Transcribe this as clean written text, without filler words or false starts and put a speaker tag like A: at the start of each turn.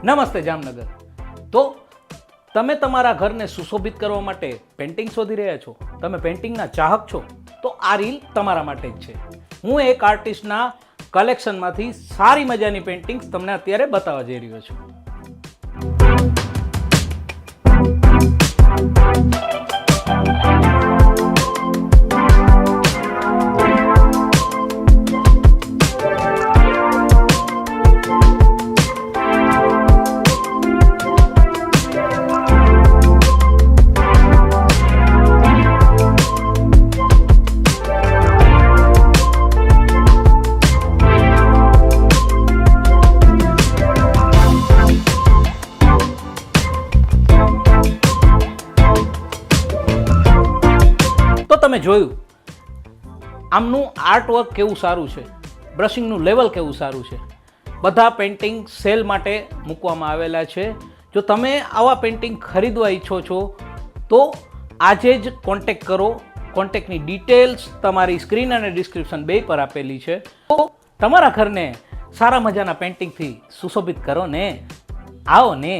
A: નમસ્તે જામનગર. તો તમે તમારા ઘરને સુશોભિત કરવા માટે પેઇન્ટિંગ શોધી રહ્યા છો, તમે પેઇન્ટિંગના ચાહક છો, તો આ રીલ તમારા માટે જ છે. હું એક આર્ટિસ્ટના કલેક્શનમાંથી સારી મજાની પેઇન્ટિંગ્સ તમને અત્યારે બતાવવા જઈ રહ્યો છું. તો તમે જોયું આમનું આર્ટવર્ક કેવું સારું છે, બ્રશિંગનું લેવલ કેવું સારું છે. બધા પેઇન્ટિંગ સેલ માટે મૂકવામાં આવેલા છે. જો તમે આવા પેઇન્ટિંગ ખરીદવા ઈચ્છો છો તો આજે જ કોન્ટેક્ટ કરો. કોન્ટેક્ટની ડિટેલ્સ તમારી સ્ક્રીન અને ડિસ્ક્રિપ્શન બે પર આપેલી છે. તો તમારા ઘરને સારા મજાના પેઇન્ટિંગથી સુશોભિત કરો ને. આવો ને.